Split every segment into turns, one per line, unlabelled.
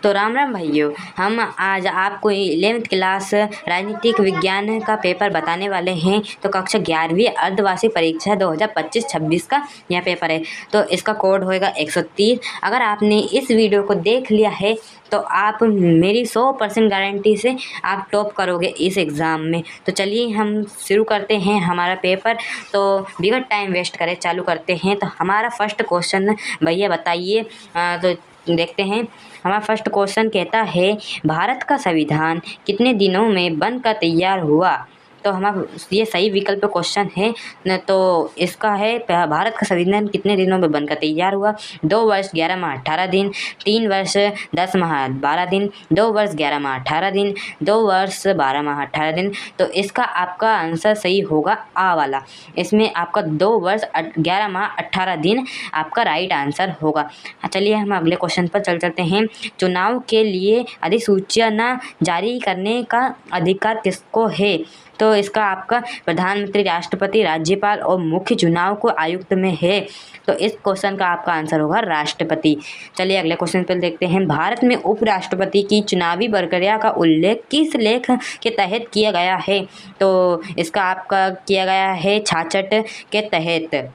तो राम राम भाइयों, हम आज आपको 11वीं क्लास राजनीतिक विज्ञान का पेपर बताने वाले हैं। तो कक्षा 11वीं अर्धवार्षिक परीक्षा 2025-26 का यह पेपर है। तो इसका कोड होएगा 130। अगर आपने इस वीडियो को देख लिया है तो आप मेरी 100% गारंटी से आप टॉप करोगे इस एग्ज़ाम में। तो चलिए हम शुरू करते हैं हमारा पेपर। तो बिगड़ टाइम वेस्ट करें, चालू करते हैं। तो हमारा फर्स्ट क्वेश्चन भैया बताइए। तो देखते हैं। हमारा फर्स्ट क्वेश्चन कहता है, भारत का संविधान कितने दिनों में बनकर तैयार हुआ? तो हमारा ये सही विकल्प क्वेश्चन है न। तो इसका है, भारत का संविधान कितने दिनों में बनकर तैयार हुआ? 2 वर्ष 11 माह 18 दिन, 3 वर्ष 10 माह 12 दिन, 2 वर्ष 11 माह 18 दिन, 2 वर्ष 12 माह 18 दिन। तो इसका आपका आंसर सही होगा आ वाला। इसमें आपका 2 वर्ष 11 माह 18 दिन आपका राइट आंसर होगा। चलिए हम अगले क्वेश्चन पर चलते हैं। चुनाव के लिए अधिसूचना जारी करने का अधिकार किसको है? तो इसका आपका प्रधानमंत्री, राष्ट्रपति, राज्यपाल और मुख्य चुनाव को आयुक्त में है। तो इस क्वेश्चन का आपका आंसर होगा राष्ट्रपति। चलिए अगले क्वेश्चन पर देखते हैं। भारत में उपराष्ट्रपति की चुनावी प्रक्रिया का उल्लेख किस लेख के तहत किया गया है? तो इसका आपका किया गया है 66 के तहत।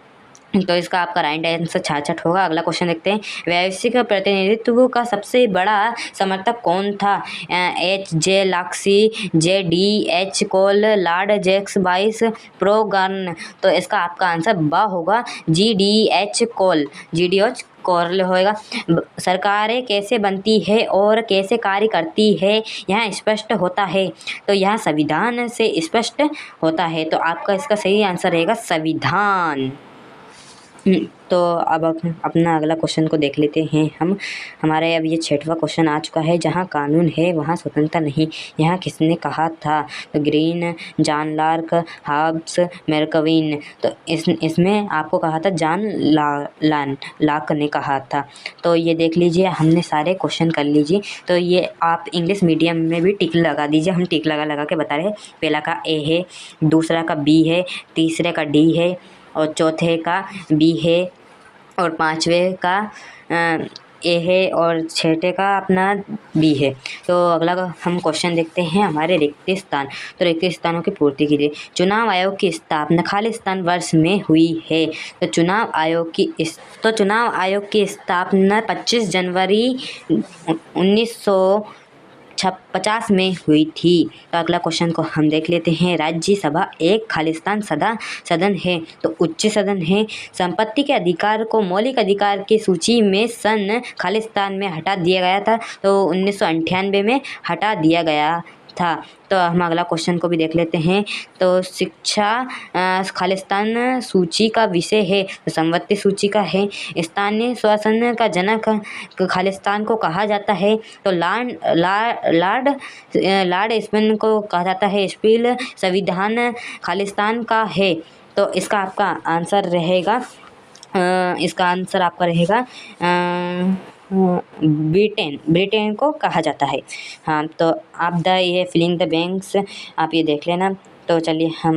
तो इसका आपका राइट आंसर 66 होगा। अगला क्वेश्चन देखते हैं। वैश्विक प्रतिनिधित्व का सबसे बड़ा समर्थक कौन था? H.J. लाक्सी, J.D.H. कोल, लॉर्ड जैक्स बाइस, प्रोगन। तो इसका आपका आंसर बा होगा, G.D.H. कोल। G.D.H. कोल होएगा। सरकारें कैसे बनती है और कैसे कार्य करती है यहाँ स्पष्ट होता है? तो यहाँ संविधान से स्पष्ट होता है। तो आपका इसका सही आंसर रहेगा संविधान। तो अब अपना अगला क्वेश्चन को देख लेते हैं हम। हमारे अब ये 6वां क्वेश्चन आ चुका है। जहाँ कानून है वहाँ स्वतंत्रता नहीं, यहाँ किसने कहा था? तो ग्रीन, जॉन लार्क, हॉब्स, मैकक्वीन। तो इसमें आपको कहा था जॉन लार्क ने कहा था। तो ये देख लीजिए, हमने सारे क्वेश्चन कर लीजिए। तो ये आप इंग्लिश मीडियम में भी टिक लगा दीजिए। हम टिक लगा के बता रहे हैं। पहला का ए है, दूसरा का बी है, तीसरे का डी है और चौथे का बी है और 5वें का ए है और 6ठे का अपना बी है। तो अगला हम क्वेश्चन देखते हैं। हमारे रिक्त स्थान। तो रिक्त स्थानों की पूर्ति के लिए चुनाव आयोग की स्थापना खालिस्तान वर्ष में हुई है? तो चुनाव आयोग की स्थापना 25 जनवरी 1950 में हुई थी। तो अगला क्वेश्चन को हम देख लेते हैं। राज्यसभा एक खालिस्तान सदन है, तो उच्च सदन है। संपत्ति के अधिकार को मौलिक अधिकार की सूची में सन खालिस्तान में हटा दिया गया था। तो 1998 में हटा दिया गया था। तो हम अगला क्वेश्चन को भी देख लेते हैं। तो शिक्षा खालिस्तान सूची का विषय है, तो संपत्ति सूची का है। स्थानीय शासन का जनक खालिस्तान को कहा जाता है। तो लॉर्ड स्पिन को कहा जाता है। स्पील संविधान खालिस्तान का है। तो इसका आपका आंसर रहेगा ब्रिटेन को कहा जाता है। हाँ, तो आप ये फिलिंग द बैंक्स आप ये देख लेना। तो चलिए हम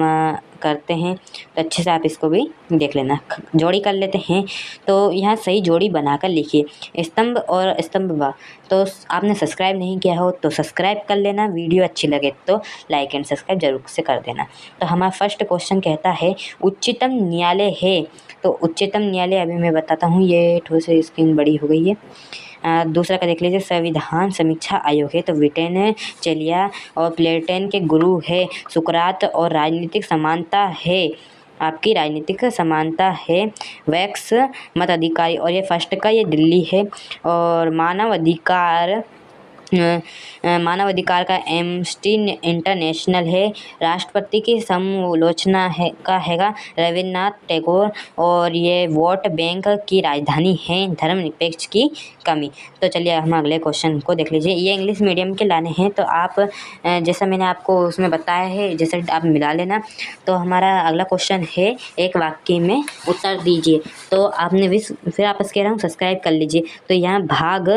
करते हैं। तो अच्छे से आप इसको भी देख लेना। जोड़ी कर लेते हैं। तो यहाँ सही जोड़ी बनाकर लिखिए, स्तंभ और स्तंभ व। तो आपने सब्सक्राइब नहीं किया हो तो सब्सक्राइब कर लेना। वीडियो अच्छी लगे तो लाइक एंड सब्सक्राइब जरूर से कर देना। तो हमारा फर्स्ट क्वेश्चन कहता है, उच्चतम न्यायालय है? तो उच्चतम न्यायालय अभी मैं बताता हूँ। ये थोड़ी सी स्क्रीन बड़ी हो गई है। दूसरा का देख लीजिए, संविधान समीक्षा आयोग है। तो ब्रिटेन चलिया और प्लेटन के गुरु है सुकरात। और राजनीतिक समानता है, आपकी राजनीतिक समानता है वैक्स मत अधिकारी। और ये फर्स्ट का ये दिल्ली है। और मानव अधिकार का एम्नेस्टी इंटरनेशनल है। राष्ट्रपति की समालोचना हैगा रविन्द्रनाथ टैगोर। और ये वोट बैंक की राजधानी है धर्मनिरपेक्ष की कमी। तो चलिए हम अगले क्वेश्चन को देख लीजिए। ये इंग्लिश मीडियम के लाने हैं, तो आप जैसा मैंने आपको उसमें बताया है जैसे आप मिला लेना। तो हमारा अगला क्वेश्चन है, एक वाक्य में उत्तर दीजिए। तो आपने फिर आपस कह रहा हूँ सब्सक्राइब कर लीजिए। तो यहाँ भाग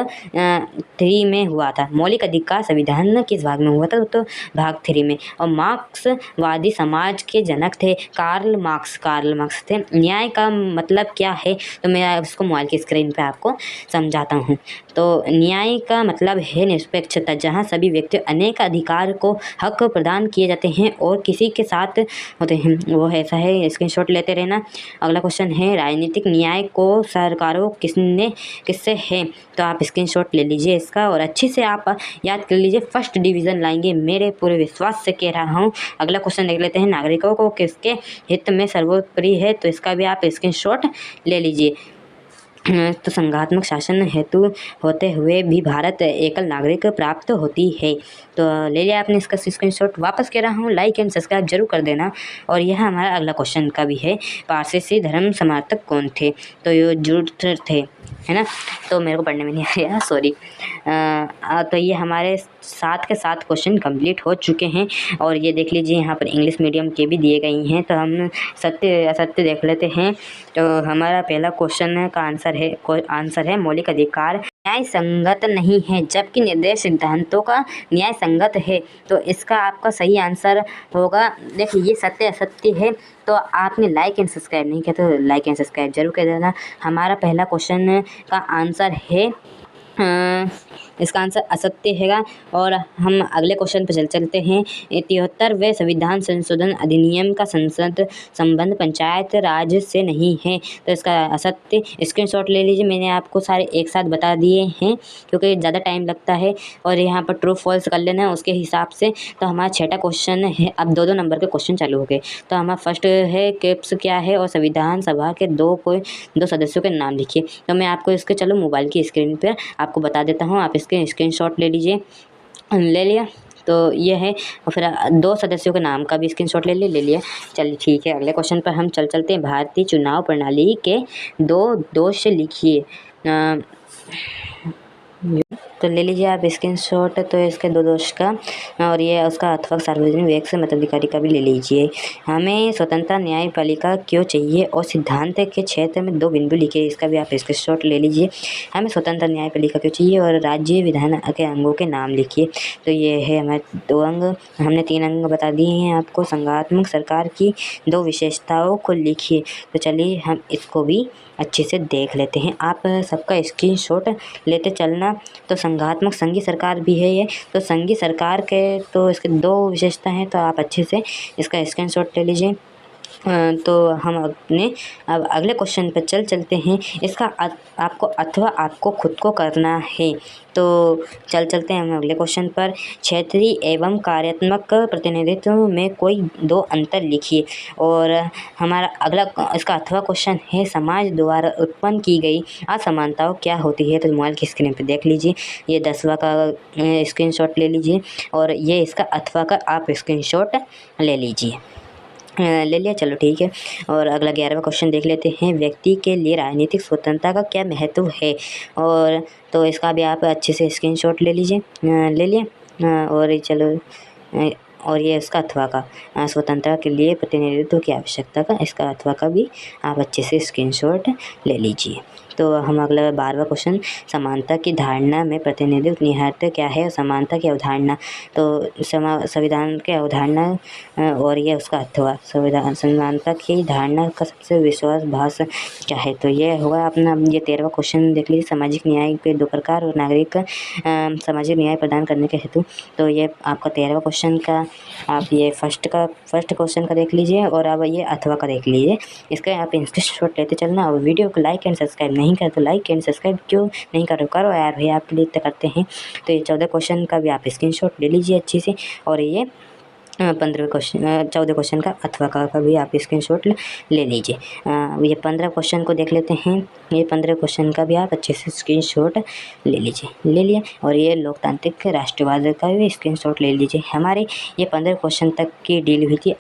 3 में हुआ था। मौलिक अधिकार संविधान किस भाग में हुआ था? तो भाग 3 में। और मार्क्सवादी समाज के जनक थे कार्ल मार्क्स थे। न्याय का मतलब क्या है? तो मैं इसको मोबाइल की स्क्रीन पे आपको समझाता हूँ। तो न्याय का मतलब है निष्पक्षता, जहाँ सभी व्यक्ति अनेक अधिकार को हक प्रदान किए जाते हैं और किसी के साथ होते हैं, वो ऐसा है। स्क्रीनशॉट लेते रहना। अगला क्वेश्चन है, राजनीतिक न्याय को सरकारों किससे है, तो आप स्क्रीनशॉट ले लीजिए इसका और अच्छे से आप याद कर लीजिए। फर्स्ट डिवीज़न लाएंगे, मेरे पूरे विश्वास से कह रहा हूँ। अगला क्वेश्चन देख लेते हैं, नागरिकों को किसके हित में सर्वोपरि है, तो इसका भी आप स्क्रीनशॉट ले लीजिए। तो संघात्मक शासन हेतु होते हुए भी भारत एकल नागरिक प्राप्त होती है। तो ले लिया आपने इसका स्क्रीनशॉट। वापस कह रहा हूँ, लाइक एंड सब्सक्राइब जरूर कर देना। और यह हमारा अगला क्वेश्चन का भी है, पारसी धर्म समर्थक कौन थे, तो ये जुट थे, है ना। तो मेरे को पढ़ने में नहीं आया, सॉरी। तो ये हमारे 7 के 7 क्वेश्चन कंप्लीट हो चुके हैं। और ये देख लीजिए, यहाँ पर इंग्लिश मीडियम के भी दिए गई हैं। तो हम सत्य असत्य देख लेते हैं। तो हमारा पहला क्वेश्चन का आंसर है मौलिक अधिकार न्याय संगत नहीं है, जबकि निर्देश सिद्धांतों का न्याय संगत है। तो इसका आपका सही आंसर होगा, देखिए ये सत्य असत्य है। तो आपने लाइक एंड सब्सक्राइब नहीं किया तो लाइक एंड सब्सक्राइब जरूर कर देना। हमारा पहला क्वेश्चन का आंसर है इसका आंसर असत्य हैगा। और हम अगले क्वेश्चन पर चलते हैं। 73वें संविधान संशोधन अधिनियम का संसद संबंध पंचायत राज से नहीं है, तो इसका असत्य। स्क्रीनशॉट ले लीजिए, मैंने आपको सारे एक साथ बता दिए हैं क्योंकि ज़्यादा टाइम लगता है। और यहाँ पर ट्रू फॉल्स कर लेना है उसके हिसाब से। तो हमारा 6ठा क्वेश्चन है, अब 2-2 नंबर के क्वेश्चन चालू हो गए। तो हमारा फर्स्ट है कैप्स क्या है और संविधान सभा के दो सदस्यों के नाम लिखिए। तो मैं आपको इसके चलो मोबाइल की स्क्रीन पर आपको बता देता हूँ, आप इसके स्क्रीनशॉट ले लीजिए। ले लिया, तो ये है। और फिर 2 सदस्यों के नाम का भी स्क्रीनशॉट ले लिया। चलिए ठीक है, अगले क्वेश्चन पर हम चलते हैं। भारतीय चुनाव प्रणाली के 2 दोष लिखिए। तो ले लीजिए आप स्क्रीनशॉट, तो इसके 2 दोष का और ये उसका अथवा सार्वजनिक विवेक से मताधिकारी का भी ले लीजिए। हमें स्वतंत्रता न्यायपालिका क्यों चाहिए और सिद्धांत के क्षेत्र में 2 बिंदु लिखिए, इसका भी आप स्क्रीनशॉट ले लीजिए। हमें स्वतंत्र न्यायपालिका क्यों चाहिए और राज्य विधान के अंगों के नाम लिखिए। तो ये है हमारे 2 अंग, हमने 3 अंग बता दिए हैं आपको। संघात्मक सरकार की 2 विशेषताओं को लिखिए। तो चलिए हम इसको भी अच्छे से देख लेते हैं, आप सबका स्क्रीनशॉट लेते चलना। तो संघात्मक संघीय सरकार भी है ये, तो संघीय सरकार के तो इसके 2 विशेषता हैं, तो आप अच्छे से इसका स्क्रीनशॉट ले लीजिए। तो हम अब अगले क्वेश्चन पर चलते हैं। इसका आपको अथवा आपको खुद को करना है। तो चलते हैं हम अगले क्वेश्चन पर। क्षेत्रीय एवं कार्यात्मक प्रतिनिधित्व में कोई 2 अंतर लिखिए। और हमारा अगला इसका अथवा क्वेश्चन है, समाज द्वारा उत्पन्न की गई असमानताओं क्या होती है। तो मोबाइल की स्क्रीन पर देख लीजिए, ये 10वां का स्क्रीनशॉट ले लीजिए और ये इसका अथवा का आप स्क्रीनशॉट ले लीजिए। ले लिया, चलो ठीक है। और अगला 11वां क्वेश्चन देख लेते हैं। व्यक्ति के लिए राजनीतिक स्वतंत्रता का क्या महत्व है, और तो इसका भी आप अच्छे से स्क्रीनशॉट ले लीजिए। ले लिया, और चलो और ये इसका अथवा का स्वतंत्रता के लिए प्रतिनिधित्व की आवश्यकता का, इसका अथवा का भी आप अच्छे से स्क्रीनशॉट ले लीजिए। तो हम अगला 12वां क्वेश्चन, समानता की धारणा में प्रतिनिधित्व निहित क्या है और समानता की अवधारणा। तो संविधान की अवधारणा और ये उसका अथवा। संविधान समानता की धारणा का सबसे विश्वासभास क्या है, तो ये होगा अपना ये 13वां क्वेश्चन देख लीजिए। सामाजिक न्याय के 2 प्रकार और नागरिक सामाजिक न्याय प्रदान करने के हेतु। तो ये आपका 13वां क्वेश्चन का आप ये फर्स्ट क्वेश्चन का देख लीजिए और अब ये अथवा का देख लीजिए। इसका आप स्क्रीनशॉट लेते चलना। और वीडियो को लाइक एंड सब्सक्राइब नहीं कर तो लाइक एंड सब्सक्राइब क्यों नहीं करो यार भाई, आपके लिए करते हैं। तो ये 14 क्वेश्चन का भी आप स्क्रीनशॉट ले लीजिए अच्छे से। और ये 14 क्वेश्चन का अथवा का भी आप स्क्रीनशॉट ले लीजिए। ये 15 क्वेश्चन को देख लेते हैं। ये 15 क्वेश्चन का भी आप अच्छे से स्क्रीनशॉट ले लीजिए। ले लिया, और ये लोकतांत्रिक राष्ट्रवाद का भी स्क्रीनशॉट ले लीजिए। हमारे ये 15 क्वेश्चन तक की डील हुई थी।